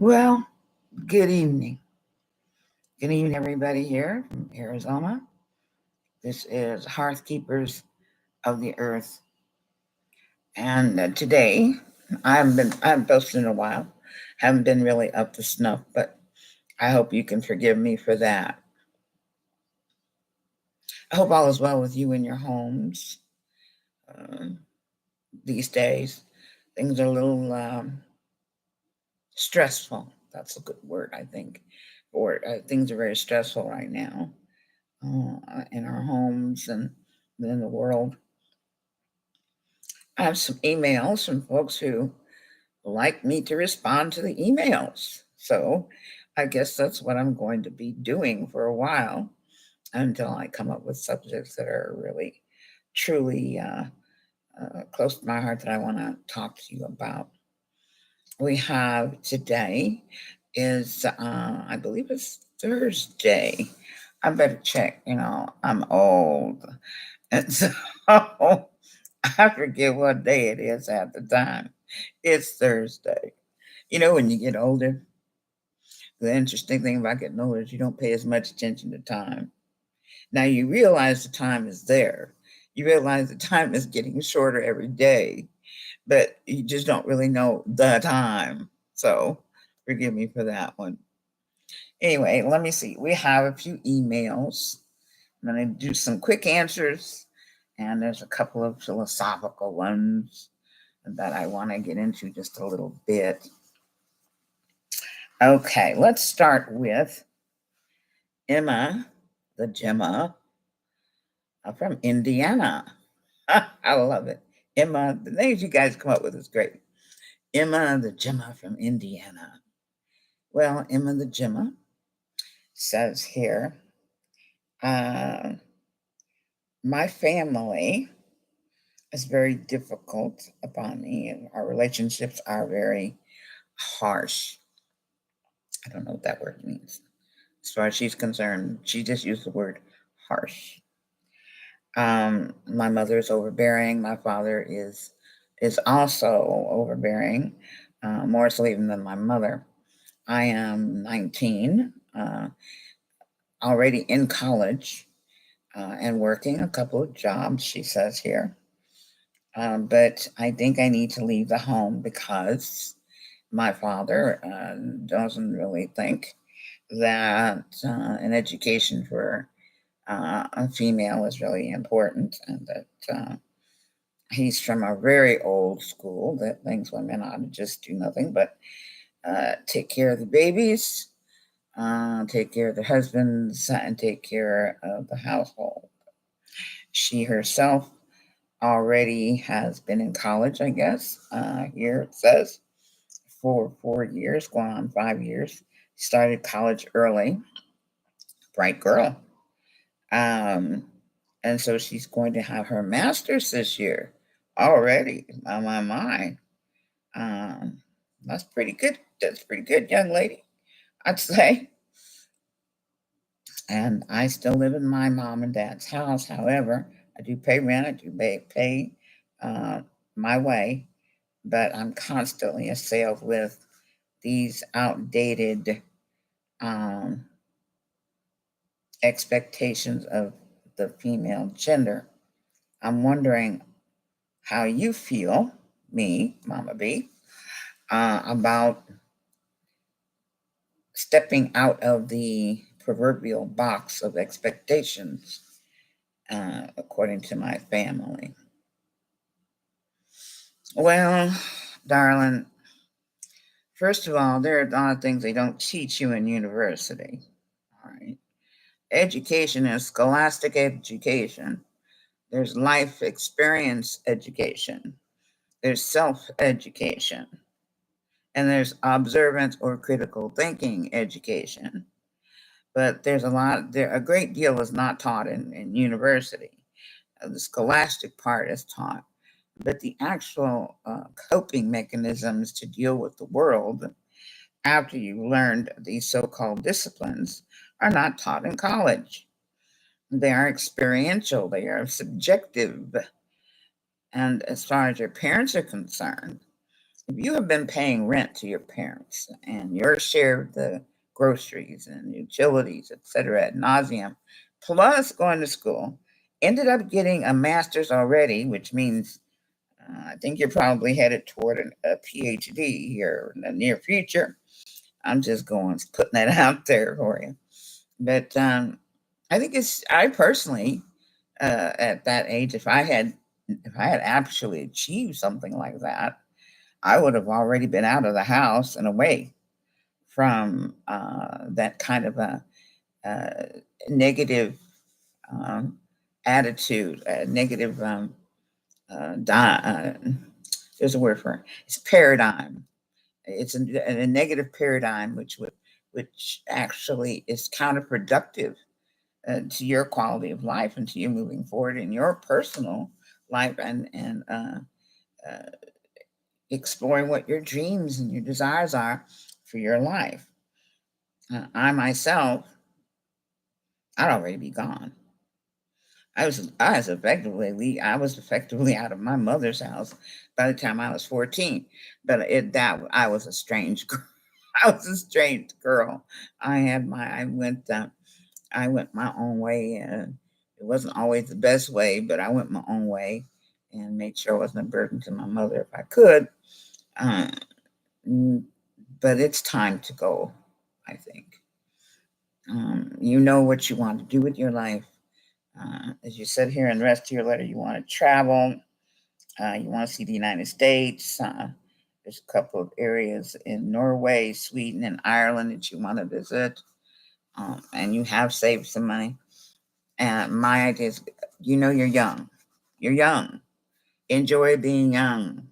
Well, good evening. Good evening, everybody here from Arizona. This is HearthKeepers of the Earth. And today, I haven't posted in a while. Haven't been really up to snuff, but I hope you can forgive me for that. I hope all is well with you in your homes um, these days. Things are a little stressful. That's a good word, I think. Or things are very stressful right now in our homes and in the world. I have some emails from folks who like me to respond to the emails. So I guess that's what I'm going to be doing for a while until I come up with subjects that are really, truly close to my heart that I want to talk to you about. We have today is, I believe it's Thursday. I better check, I'm old. And so I forget what day it is at the time. It's Thursday. When you get older, the interesting thing about getting older is you don't pay as much attention to time. Now you realize the time is there. You realize the time is getting shorter every day, but you just don't really know the time. So forgive me for that one. Anyway, let me see. We have a few emails. I'm going to do some quick answers, and there's a couple of philosophical ones that I want to get into just a little bit. Okay, let's start with Emma, the Gemma from Indiana. I love it. Emma, the names you guys come up with is great. Emma, the Gemma from Indiana. Well, Emma, the Gemma says here, my family is very difficult upon me, and our relationships are very harsh. I don't know what that word means. As far as she's concerned, she just used the word harsh. My mother is overbearing. My father is also overbearing, more so even than my mother. I am 19, already in college, and working a couple of jobs, she says here. But I think I need to leave the home because my father doesn't really think that an education for a female is really important, and that he's from a very old school that thinks women ought to just do nothing but take care of the babies, take care of the husbands, and take care of the household. She herself already has been in college, I guess. Here it says for 4 years, going on 5 years. Started college early, bright girl. Um, and so she's going to have her master's this year already. My. Um, that's pretty good. That's pretty good, young lady, I'd say. And I still live in my mom and dad's house. However, I do pay rent. I do pay my way, but I'm constantly assailed with these outdated um, expectations of the female gender. I'm wondering how you feel, me, Mama B, about stepping out of the proverbial box of expectations, according to my family. Well, darling, first of all, there are a lot of things they don't teach you in university. All right. Education is scholastic education. There's life experience education. There's self education. And there's observant or critical thinking education. But a great deal is not taught in university. The scholastic part is taught, but the actual coping mechanisms to deal with the world after you learned these so-called disciplines are not taught in college. They are experiential, they are subjective. And as far as your parents are concerned, If you have been paying rent to your parents and your share of the groceries and utilities, etc., ad nauseum, plus going to school, ended up getting a master's already, which means I think you're probably headed toward a PhD here in the near future. I'm just going putting that out there for you. But I think I personally, at that age, if I had actually achieved something like that, I would have already been out of the house and away from that kind of a negative um, attitude, a negative, there's a word for it. It's paradigm. It's a negative paradigm, which actually is counterproductive to your quality of life and to you moving forward in your personal life and exploring what your dreams and your desires are for your life. I myself, I'd already be gone. I was effectively out of my mother's house by the time I was 14. But I was a strange girl. I was a strange girl. I went my own way. It wasn't always the best way, but I went my own way and made sure I wasn't a burden to my mother if I could. Uh, mm, but it's time to go, I think. You know what you want to do with your life. As you said here in the rest of your letter, you want to travel. You want to see the United States. There's a couple of areas in Norway, Sweden, and Ireland that you want to visit. And you have saved some money. And my idea is, you're young. You're young. Enjoy being young.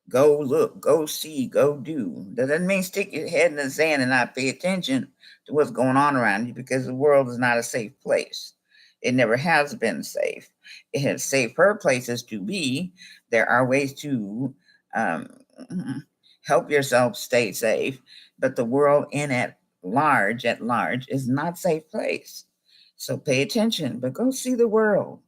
Go look, go see, go do. That doesn't mean stick your head in the sand and not pay attention to what's going on around you, because the world is not a safe place. It never has been safe. It has safer places to be. There are ways to um, help yourself stay safe, but the world at large, is not a safe place. So pay attention, but go see the world.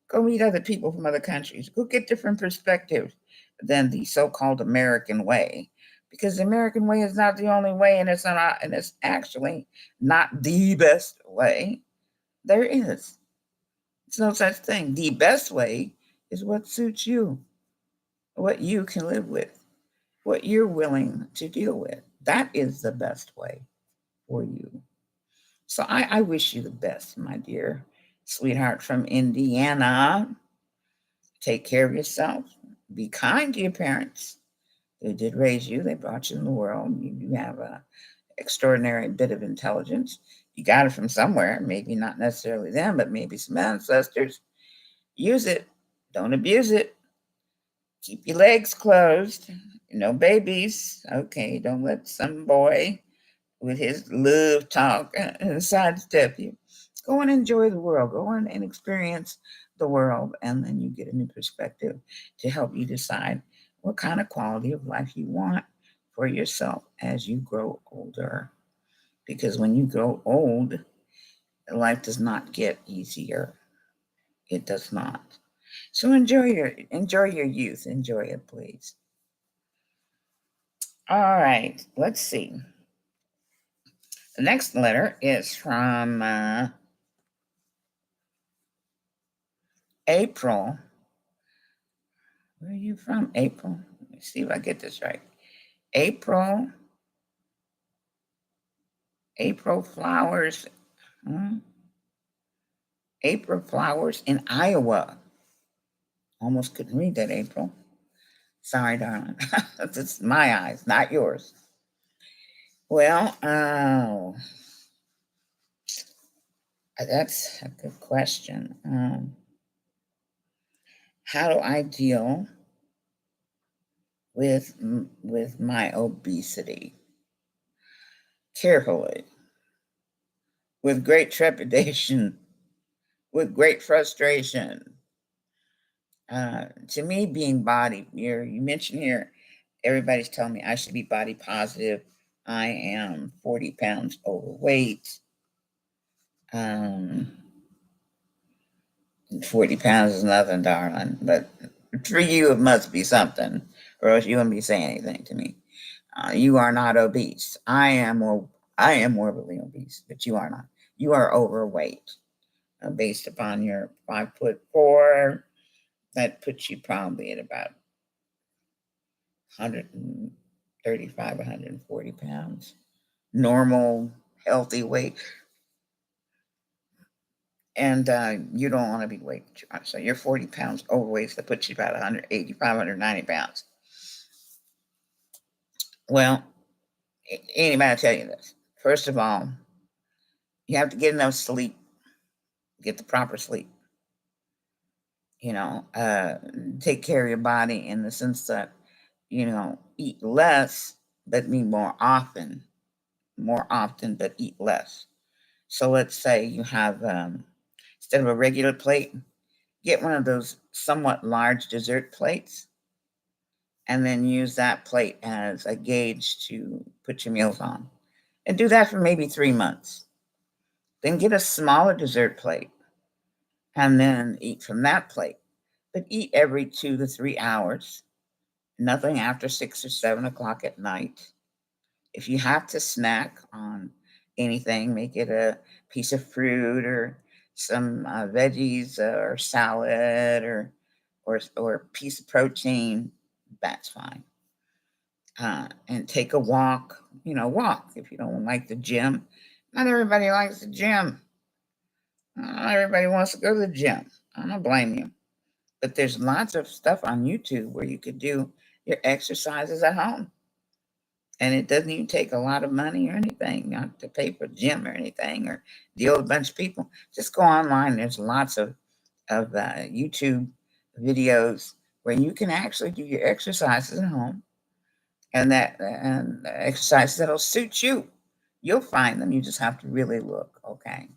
Go meet other people from other countries. Go get different perspectives than the so-called American way, because the American way is not the only way, and it's actually not the best way. There is. It's no such thing. The best way is what suits you, what you can live with, what you're willing to deal with. That is the best way for you. So I wish you the best, my dear sweetheart from Indiana. Take care of yourself. Be kind to your parents. They did raise you. They brought you in the world. You have a extraordinary bit of intelligence. You got it from somewhere. Maybe not necessarily them, but maybe some ancestors. Use it. Don't abuse it. Keep your legs closed. No babies. Okay, don't let some boy with his love talk sidestep you. Go and enjoy the world. Go on and experience the world, and then you get a new perspective to help you decide what kind of quality of life you want for yourself as you grow older. Because when you grow old, life does not get easier. It does not. So enjoy your youth. Enjoy it, please. All right. Let's see. The next letter is from April. Where are you from, April? Let me see if I get this right. April. April Flowers. Hmm? April Flowers in Iowa. Almost couldn't read that, April. Sorry, darling. It's my eyes, not yours. Well, that's a good question. How do I deal with my obesity? Carefully, with great trepidation, with great frustration. To me, being you mentioned here, everybody's telling me I should be body positive. I am 40 pounds overweight. Um, 40 pounds is nothing, darling, but For you, it must be something, or else you wouldn't be saying anything to me. You are not obese. I am morbidly obese, but you are not. You are overweight, based upon your 5'4". That puts you probably at about 135, 140 pounds. Normal, healthy weight. And you don't want to be weight too much. So you're 40 pounds overweight. So that puts you about 185, 190 pounds. Well, anybody tell you this? First of all, you have to get enough sleep, get the proper sleep. You know, take care of your body in the sense that, eat less, but eat more often, but eat less. So let's say you have, instead of a regular plate, get one of those somewhat large dessert plates and then use that plate as a gauge to put your meals on. And do that for maybe 3 months. Then get a smaller dessert plate and then eat from that plate. But eat every 2 to 3 hours, nothing after 6 or 7 o'clock at night. If you have to snack on anything, make it a piece of fruit or some veggies or salad or a piece of protein. That's fine. And take a walk. Walk if you don't like the gym. Not everybody likes the gym. Not everybody wants to go to the gym. I don't blame you. But there's lots of stuff on YouTube where you could do your exercises at home. And it doesn't even take a lot of money or anything, not to pay for gym or anything or deal with a bunch of people. Just go online. There's lots of YouTube videos where you can actually do your exercises at home and exercises that'll suit you. You'll find them. You just have to really look, okay?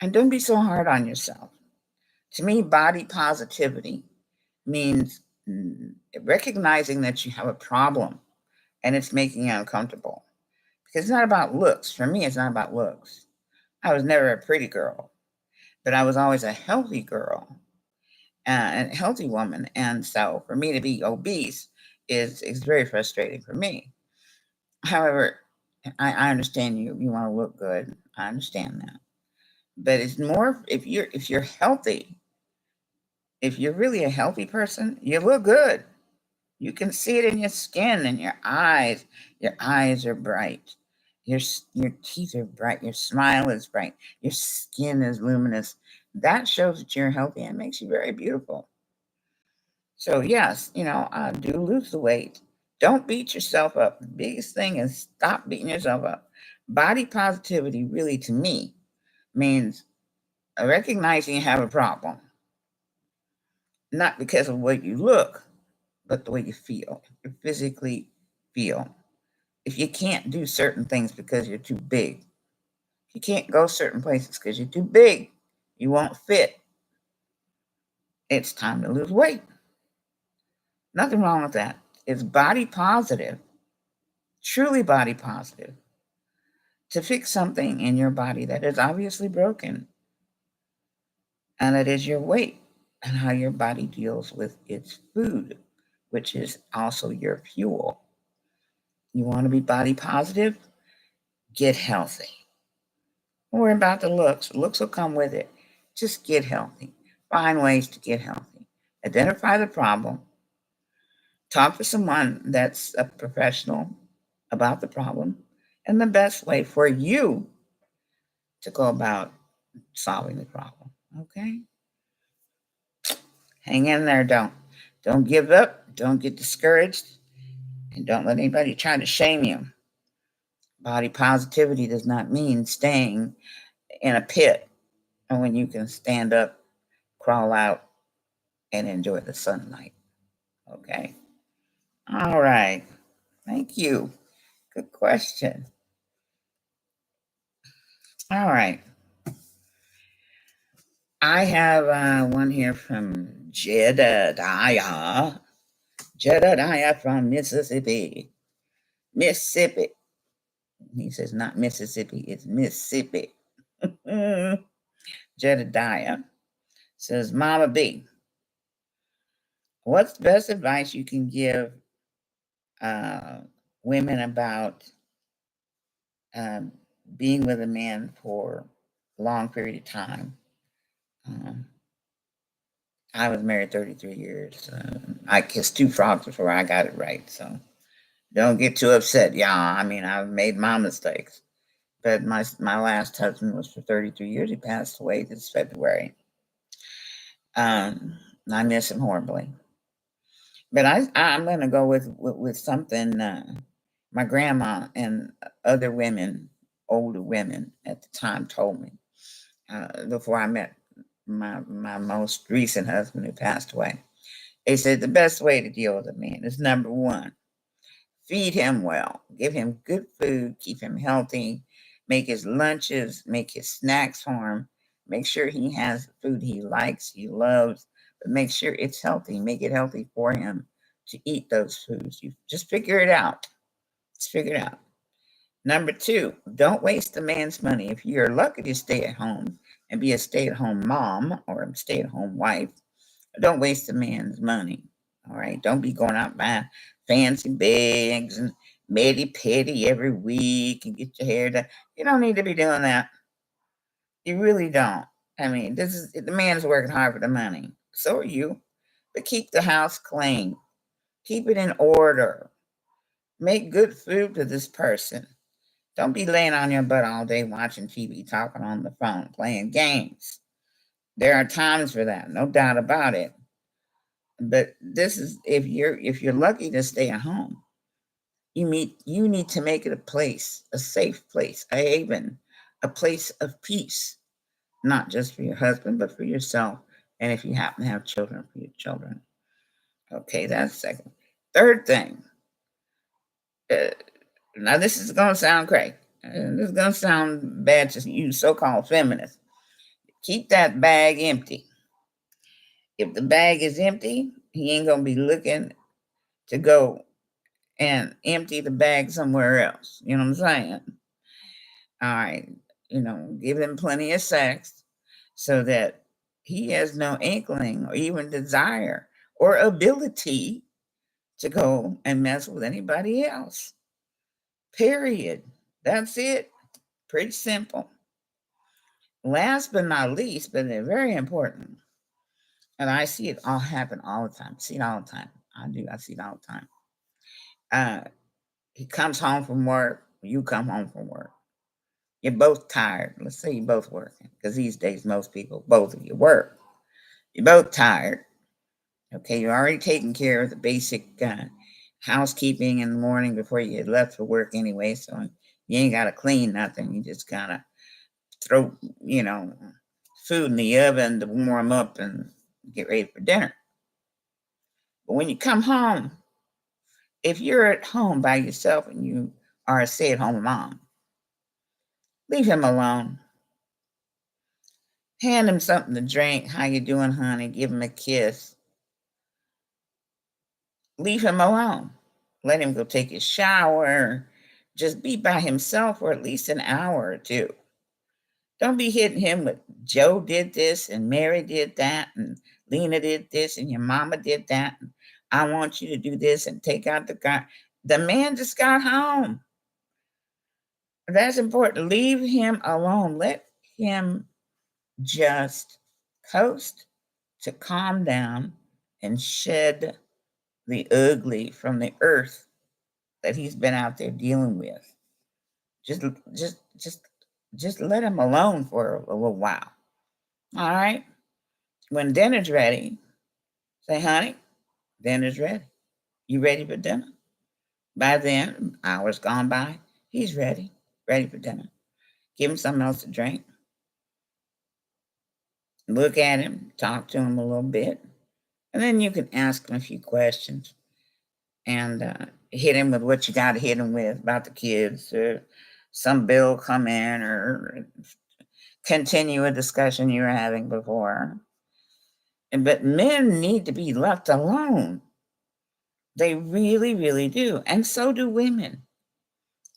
And don't be so hard on yourself. To me, body positivity means recognizing that you have a problem and it's making you uncomfortable. Because it's not about looks. For me, it's not about looks. I was never a pretty girl, but I was always a healthy girl and a healthy woman. And so for me to be obese is very frustrating for me. However, I understand you want to look good. I understand that. But it's more if you're healthy, if you're really a healthy person, you look good. You can see it in your skin and your eyes. Your eyes are bright. Your teeth are bright. Your smile is bright. Your skin is luminous. That shows that you're healthy and makes you very beautiful. So yes, do lose the weight. Don't beat yourself up. The biggest thing is stop beating yourself up. Body positivity really to me means recognizing you have a problem, not because of the way you look, but the way you feel. You physically feel. If you can't do certain things because you're too big, if you can't go certain places because you're too big, you won't fit. It's time to lose weight. Nothing wrong with that. It's body positive, truly body positive, to fix something in your body that is obviously broken, and it is your weight and how your body deals with its food, which is also your fuel. You want to be body positive? Get healthy. Don't worry about the looks. Looks will come with it. Just get healthy. Find ways to get healthy. Identify the problem. Talk to someone that's a professional about the problem and the best way for you to go about solving the problem. Okay? Hang in there. Don't give up. Don't get discouraged. And don't let anybody try to shame you. Body positivity does not mean staying in a pit and when you can stand up, crawl out, and enjoy the sunlight. Okay. All right. Thank you. Good question. All right. I have one here from Jedediah. Jedediah from Mississippi. Mississippi. He says not Mississippi, it's Mississippi. Jedediah says, Mama B, What's the best advice you can give uh, women about um, being with a man for a long period of time? Um, I was married 33 years. I kissed two frogs before I got it right. So don't get too upset, y'all. I mean, I've made my mistakes. But my last husband was for 33 years. He passed away this February. Um, I miss him horribly. But I'm going to go with something my grandma and other women, older women at the time, told me before I met my most recent husband who passed away. They said the best way to deal with a man is number one, feed him well, give him good food, keep him healthy, make his lunches, make his snacks for him, make sure he has food he likes, he loves, but make sure it's healthy. Make it healthy for him to eat those foods. You just figure it out. Just figure it out. Number two, don't waste the man's money. If you're lucky to stay at home and be a stay at home mom or a stay at home wife, don't waste a man's money. All right. Don't be going out buying fancy bags and medi pedi every week and get your hair done. You don't need to be doing that. You really don't. I mean, this is the man's working hard for the money. So are you. But keep the house clean. Keep it in order. Make good food to this person. Don't be laying on your butt all day watching TV, talking on the phone, playing games. There are times for that, no doubt about it. But this is if you're lucky to stay at home, you need to make it a place, a safe place, a haven, a place of peace, not just for your husband, but for yourself. And if you happen to have children, for your children. Okay, that's second. Third thing. Uh, Now this is gonna sound crazy. This is gonna sound bad to you so-called feminists. Keep that bag empty. If the bag is empty, he ain't gonna be looking to go and empty the bag somewhere else. You know what I'm saying? All right. Give him plenty of sex so that he has no inkling or even desire or ability to go and mess with anybody else. Period. That's it. Pretty simple. Last but not least, but they're very important, and I see it all happen all the time. I see it all the time. I do. I see it all the time. Uh, he comes home from work. You come home from work. You're both tired. Let's say you're both working, because these days most people, both of you work. You're both tired. Okay, you're already taking care of the basic housekeeping in the morning before you get left for work anyway. So you ain't got to clean nothing. You just gotta throw, you know, food in the oven to warm up and get ready for dinner. But when you come home, if you're at home by yourself and you are a stay-at-home mom, leave him alone. Hand him something to drink. How you doing, honey? Give him a kiss. Leave him alone. Let him go take his shower. Just be by himself for at least an hour or two. Don't be hitting him with Joe did this and Mary did that and Lena did this and your mama did that. And I want you to do this and take out the car. The man just got home. That's important. Leave him alone. Let him just coast to calm down and shed the ugly from the earth that he's been out there dealing with. Just just just just let him alone for a little while. All right? When dinner's ready, say, honey, dinner's ready. You ready for dinner? By then, hours gone by, he's ready for dinner. Give him something else to drink. Look at him, talk to him a little bit, and then you can ask him a few questions and hit him with what you got to hit him with about the kids or some bill come in or continue a discussion you were having before. But men need to be left alone. They really, really do. And so do women.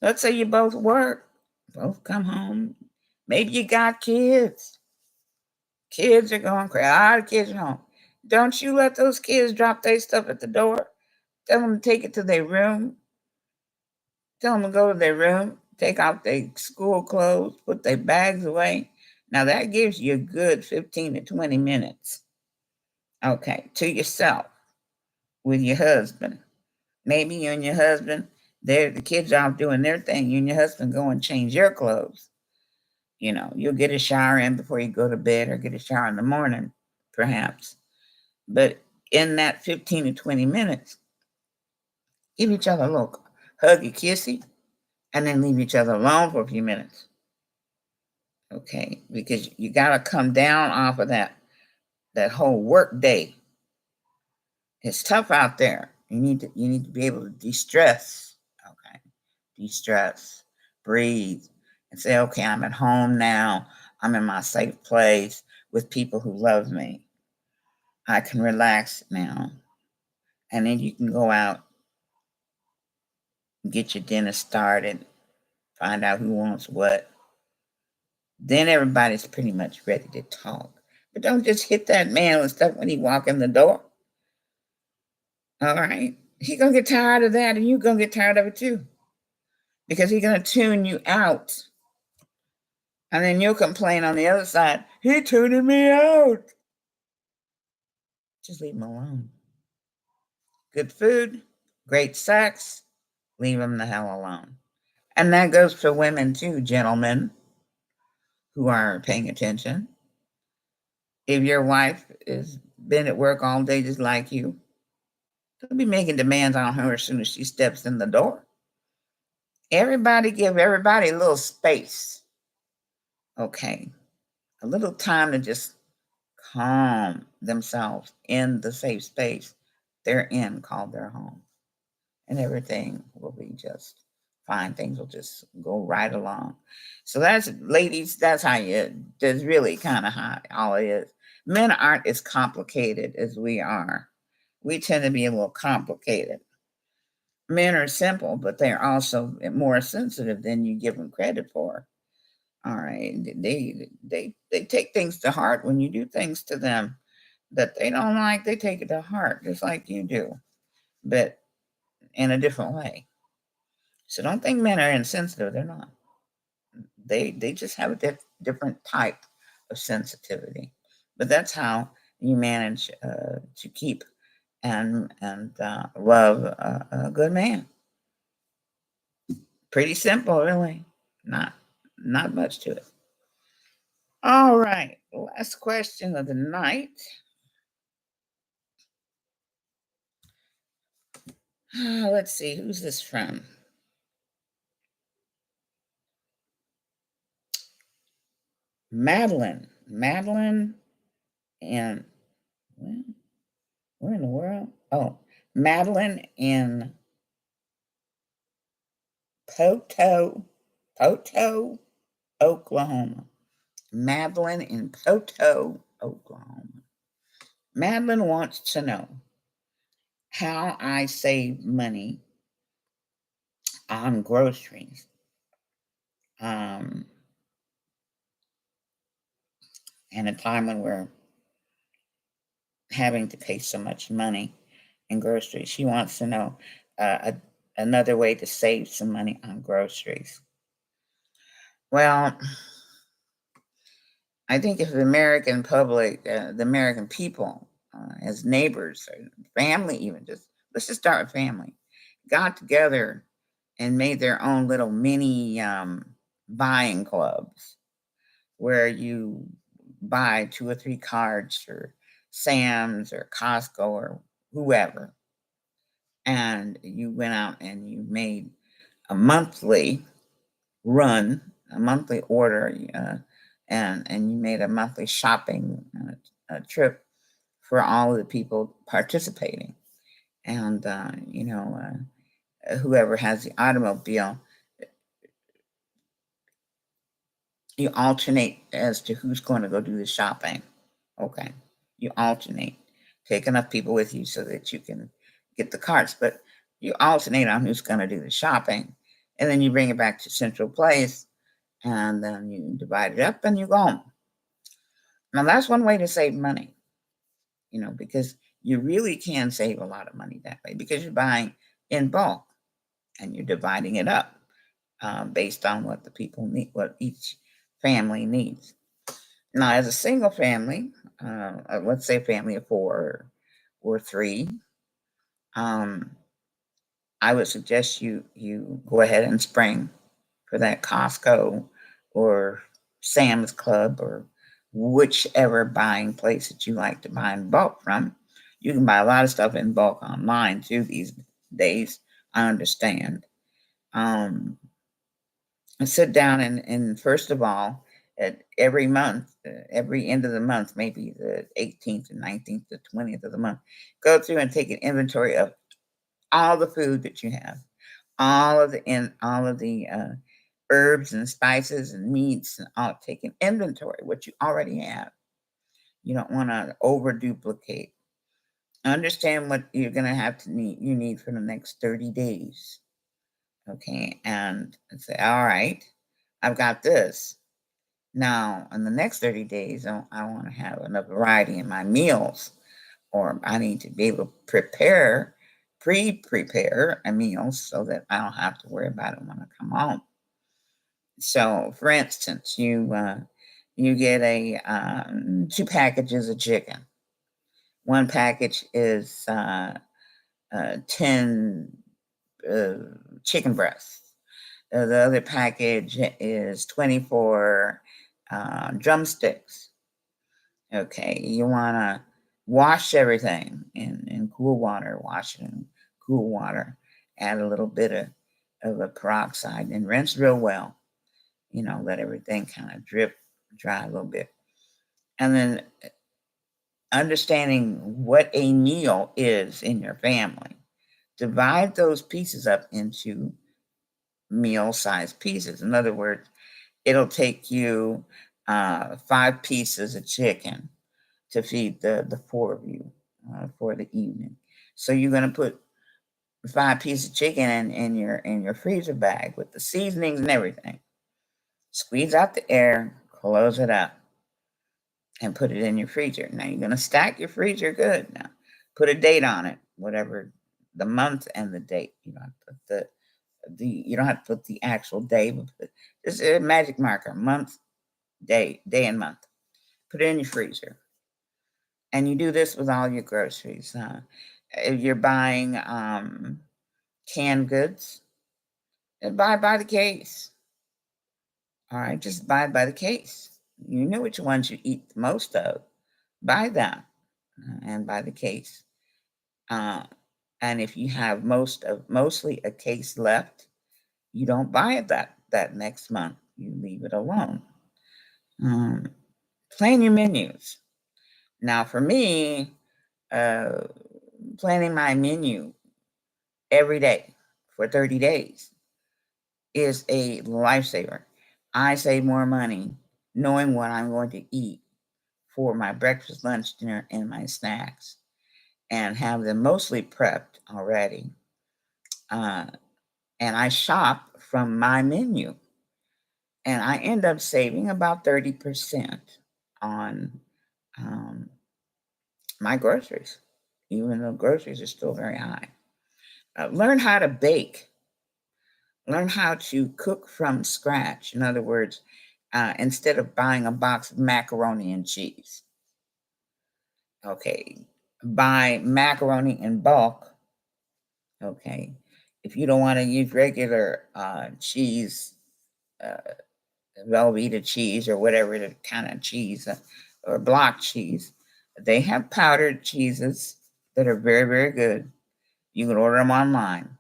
Let's say you both work, both come home. Maybe you got kids. Kids are going crazy. All the kids are home. Don't you let those kids drop their stuff at the door. Tell them to take it to their room. Tell them to go to their room, take out their school clothes, put their bags away. Now that gives you a good 15 to 20 minutes. Okay, to yourself with your husband. Maybe you and your husband, the kids are off doing their thing. You and your husband go and change your clothes. You'll get a shower in before you go to bed or get a shower in the morning, perhaps. But in that 15 to 20 minutes, give each other a little huggy, kissy, and then leave each other alone for a few minutes. Okay, because you got to come down off of that whole work day. It's tough out there. You need to be able to de-stress. Okay, de-stress, breathe, and say, okay, I'm at home now. I'm in my safe place with people who love me. I can relax now, and then you can go out, get your dinner started, find out who wants what. Then everybody's pretty much ready to talk. But don't just hit that man with stuff when he walk in the door. All right? He gonna get tired of that, and you gonna get tired of it too. Because he's gonna tune you out. And then you'll complain on the other side, he tuning me out. Just leave him alone. Good food, great sex, leave him the hell alone. And that goes for women too, gentlemen who are paying attention. If your wife has been at work all day just like you, don't be making demands on her as soon as she steps in the door. Everybody give everybody a little space. Okay. A little time to just calm themselves in the safe space they're in, called their home. And everything will be just fine. Things will just go right along. So that's, ladies, that's really kind of how all it is. Men aren't as complicated as we are. We tend to be a little complicated. Men are simple, but they're also more sensitive than you give them credit for. All right. They take things to heart when you do things to them that they don't like. They take it to heart just like you do, but in a different way. So don't think men are insensitive. They're not. They just have a different type of sensitivity. But that's how you manage to keep and love a good man. Pretty simple, really. Not much to it. All right, last question of the night. Let's see, who's this from? Madeline in, where in the world? Oh, Madeline in Poto, Oklahoma. Madeline in Poto, Oklahoma. Madeline wants to know how I save money on groceries. In a time when we're having to pay so much money in groceries. She wants to know another way to save some money on groceries. Well, I think if the American public, the American people, as neighbors or family, even let's just start with family, got together and made their own little mini buying clubs where you buy 2 or 3 cards for Sam's or Costco or whoever, and you went out and you made a monthly run, a monthly order, and you made a monthly shopping trip for all of the people participating. And whoever has the automobile, you alternate as to who's going to go do the shopping. Okay, you alternate. Take enough people with you so that you can get the carts, but you alternate on who's going to do the shopping, and then you bring it back to central place, and then you divide it up and you go home. Now that's one way to save money. because you really can save a lot of money that way because you're buying in bulk and you're dividing it up based on what the people need, what each family needs. Now, as a single family, let's say a family of four or three, um, I would suggest you go ahead and spring for that Costco or Sam's Club or whichever buying place that you like to buy in bulk from. You can buy a lot of stuff in bulk online too these days. I understand. Um, Sit down and first of all, at every month, every end of the month, maybe the 18th and 19th, the 20th of the month, go through and take an inventory of all the food that you have, all of the herbs and spices and meats, and all. Take an inventory what you already have. You don't want to over duplicate. Understand what you're going to have to need. You need for the next 30 days. Okay, and say, all right, I've got this. Now, in the next 30 days, I want to have enough variety in my meals, or I need to be able to pre-prepare a meal so that I don't have to worry about it when I come home. So, for instance, you get a 2 packages of chicken. One package is 10 uh, chicken breasts. The other package is 24 drumsticks. Okay, you want to wash everything in cool water, wash it in cool water, add a little bit of a peroxide and rinse real well. Let everything kind of drip dry a little bit. And then understanding what a meal is in your family, divide those pieces up into meal sized pieces. In other words, it'll take you 5 pieces of chicken to feed the four of you for the evening. So you're going to put 5 pieces of chicken in your freezer bag with the seasonings and everything. Squeeze out the air, close it up, and put it in your freezer. Now you're going to stack your freezer good. Now put a date on it, whatever the month and the date. You don't have to put you don't have to put the actual day, but just a magic marker, month, day and month. Put it in your freezer. And you do this with all your groceries. If you're buying canned goods, buy by the case. All right, just buy by the case. You know which ones you eat the most of. Buy them and buy the case. Uh, and if you have mostly a case left, you don't buy it that next month. You leave it alone. Plan your menus. Now, for me, uh, planning my menu every day for 30 days is a lifesaver. I save more money knowing what I'm going to eat for my breakfast, lunch, dinner, and my snacks, and have them mostly prepped already. Uh, and I shop from my menu, and I end up saving about 30% on my groceries, even though groceries are still very high. Learn how to bake. Learn how to cook from scratch. In other words, instead of buying a box of macaroni and cheese, okay, buy macaroni in bulk. Okay, if you don't want to use regular cheese, uh, Velveeta cheese or whatever the kind of cheese or block cheese, they have powdered cheeses that are very, very good. You can order them online.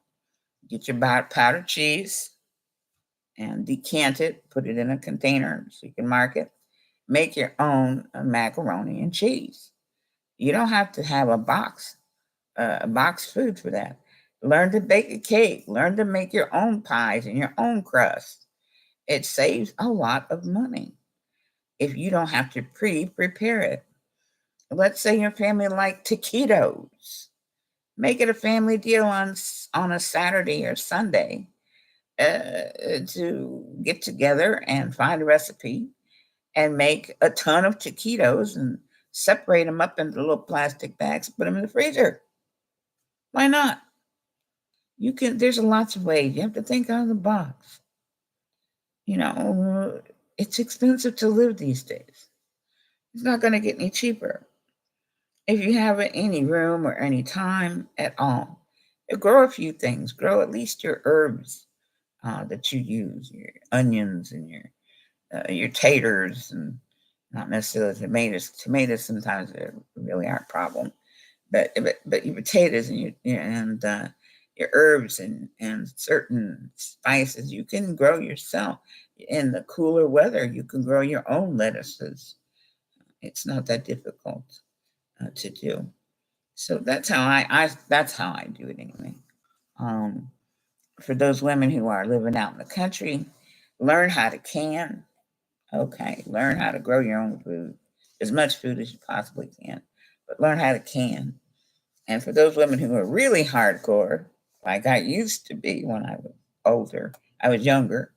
Get your powdered cheese and decant it, put it in a container so you can mark it. Make your own macaroni and cheese. You don't have to have a box food for that. Learn to bake a cake. Learn to make your own pies and your own crust. It saves a lot of money if you don't have to prepare it. Let's say your family like taquitos. Make it a family deal on a Saturday or Sunday to get together and find a recipe and make a ton of taquitos and separate them up into little plastic bags, put them in the freezer. Why not? You can. There's lots of ways. You have to think out of the box. You know, it's expensive to live these days. It's not going to get any cheaper. If you have any room or any time at all, grow a few things. Grow at least your herbs that you use, your onions and your taters, and not necessarily tomatoes. Tomatoes sometimes really are a problem, but your potatoes and your herbs and certain spices you can grow yourself. In the cooler weather, you can grow your own lettuces. It's not that difficult to do. So that's how I do it anyway. Um, for those women who are living out in the country, learn how to can. Okay, learn how to grow your own food, as much food as you possibly can, but learn how to can. And for those women who are really hardcore, like I used to be when I was older, I was younger.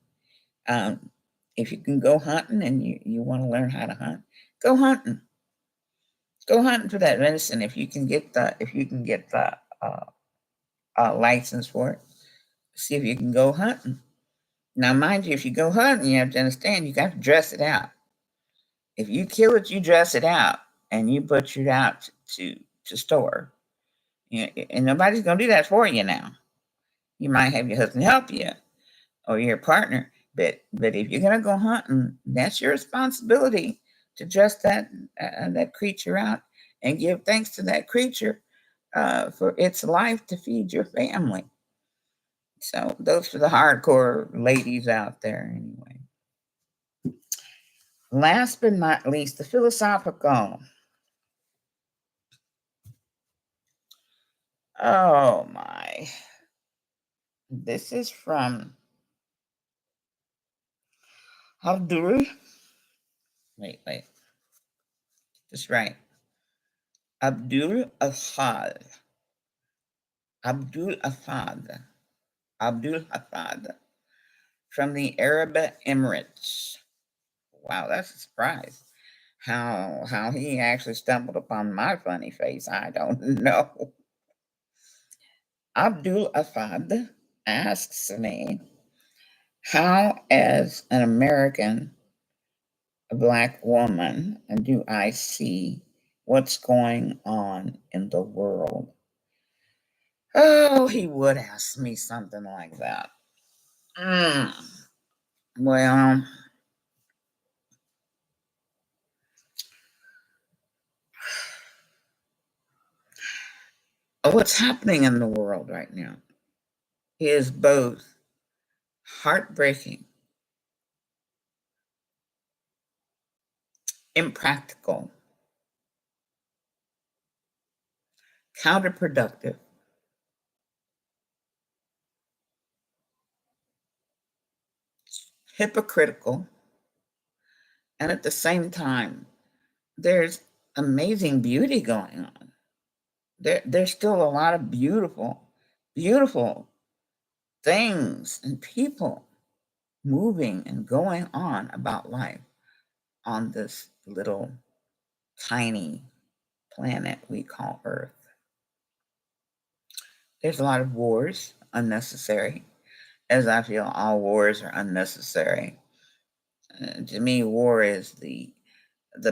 Um, if you can go hunting and you want to learn how to hunt, go hunting. Go hunting for that venison. If you can get the license for it, see if you can go hunting. Now, mind you, if you go hunting, you have to understand you got to dress it out. If you kill it, you dress it out and you butcher it out to store. And nobody's gonna do that for you now. You might have your husband help you or your partner, but if you're gonna go hunting, that's your responsibility to dress that creature out and give thanks to that creature for its life to feed your family. So those for the hardcore ladies out there, anyway. Last but not least, the philosophical. Oh my. This is from Abdul. Wait. That's right. Abdul Afad. Abdul Afad. Abdul Afad from the Arab Emirates. Wow, that's a surprise. How he actually stumbled upon my funny face, I don't know. Abdul Afad asks me, how, as an American Black woman, do I see what's going on in the world? Oh, he would ask me something like that. Well, what's happening in the world right now is both heartbreaking, impractical, counterproductive, hypocritical, and at the same time, there's amazing beauty going on. There's still a lot of beautiful things and people moving and going on about life on this little tiny planet we call Earth. There's a lot of wars, unnecessary, as I feel all wars are unnecessary. To me, war is the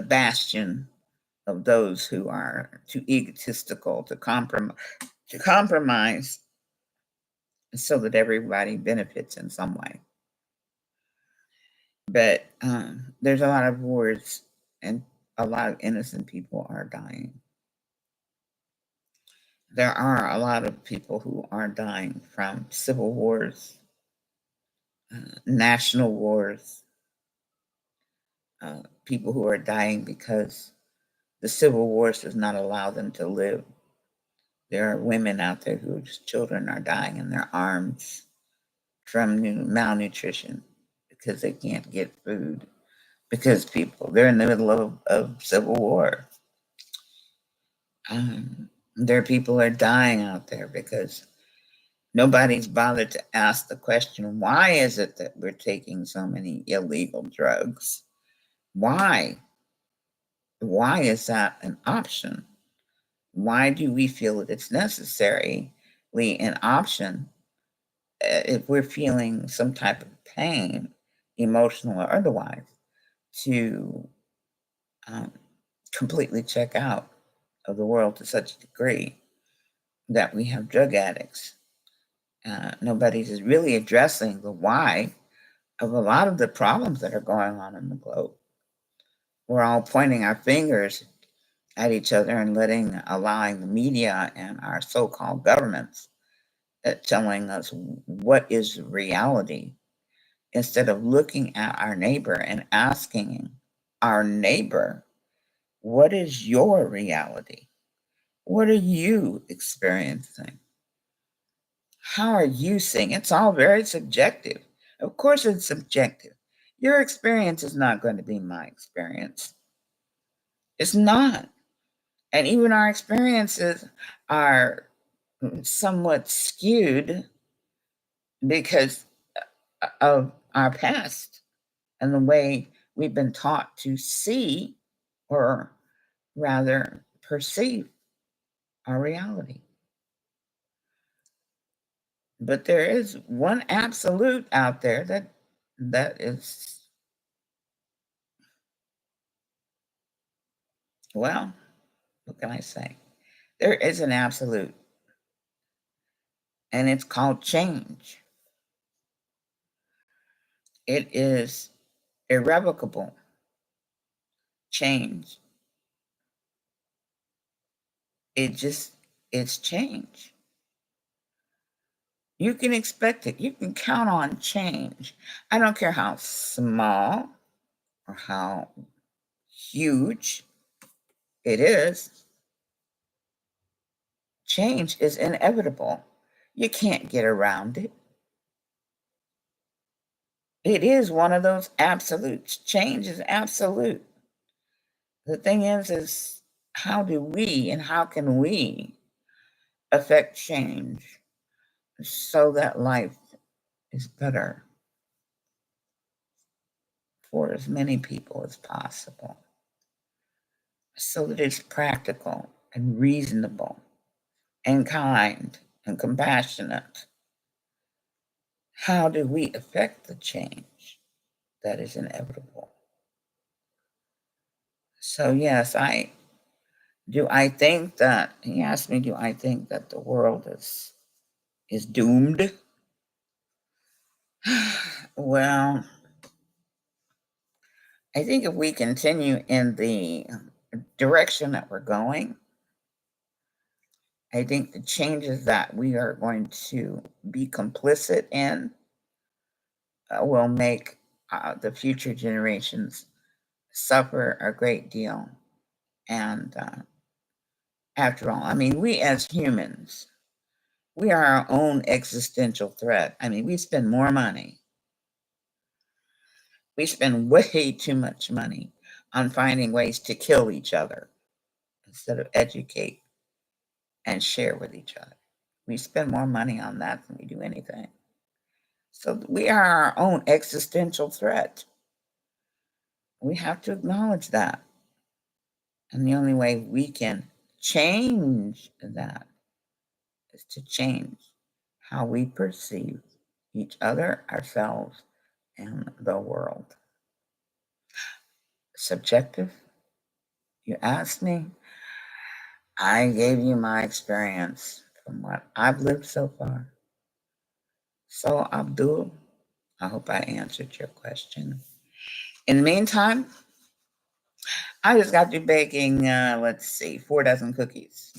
bastion of those who are too egotistical to compromise so that everybody benefits in some way. But there's a lot of wars, and a lot of innocent people are dying. There are a lot of people who are dying from civil wars, national wars, people who are dying because the civil wars does not allow them to live. There are women out there whose children are dying in their arms from malnutrition because they can't get food because they're in the middle of civil war. There are people who are dying out there because nobody's bothered to ask the question, why is it that we're taking so many illegal drugs? Why? why is that an option? Why do we feel that it's necessarily an option if we're feeling some type of pain, emotional or otherwise, to um, completely check out of the world to such a degree that we have drug addicts? Nobody's really addressing the why of a lot of the problems that are going on in the globe. We're all pointing our fingers at each other and allowing the media and our so-called governments telling us what is reality, instead of looking at our neighbor and asking our neighbor, what is your reality? What are you experiencing? How are you seeing? It's all very subjective. Of course, it's subjective. Your experience is not going to be my experience. It's not. And even our experiences are somewhat skewed because of our past and the way we've been taught to see, or rather perceive, our reality. But there is one absolute out there that is, well, what can I say? There is an absolute, and it's called change. It is irrevocable change. It's change. You can expect it. You can count on change. I don't care how small or how huge it is. Change is inevitable. You can't get around it. It is one of those absolutes. Change is absolute. The thing is how do we and how can we affect change so that life is better for as many people as possible, so that it's practical and reasonable and kind and compassionate? How do we affect the change that is inevitable? So yes, I think that he asked me, do I think that the world is doomed? Well, I think if we continue in the direction that we're going, I think the changes that we are going to be complicit in will make the future generations suffer a great deal. And after all, I mean, we as humans, we are our own existential threat. I mean, we spend more money. We spend way too much money on finding ways to kill each other instead of educate and share with each other. We spend more money on that than we do anything. So we are our own existential threat. We have to acknowledge that. And the only way we can change that is to change how we perceive each other, ourselves, and the world. Subjective? You asked me. I gave you my experience from what I've lived so far. So, Abdul, I hope I answered your question. In the meantime, I just got through baking, let's see, 4 dozen cookies.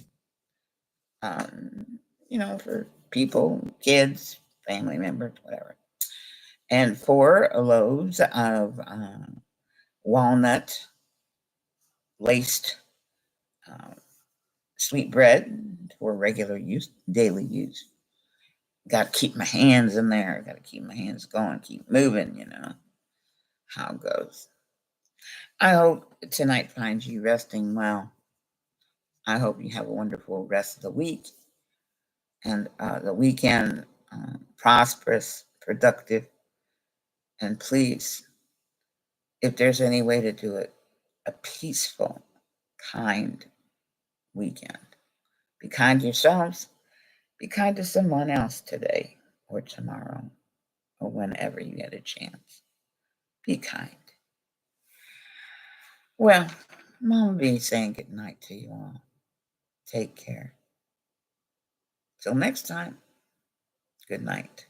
For people, kids, family members, whatever. And 4 loaves of walnut laced uh, sweet bread for regular use, daily use. Got to keep my hands in there. Got to keep my hands going, keep moving, how it goes. I hope tonight finds you resting well. I hope you have a wonderful rest of the week and the weekend prosperous, productive, and please, if there's any way to do it, a peaceful kind weekend. Be kind to yourselves. Be kind to someone else today or tomorrow or whenever you get a chance. Be kind. Well, Mama B saying good night to you all. Take care. Till next time, good night.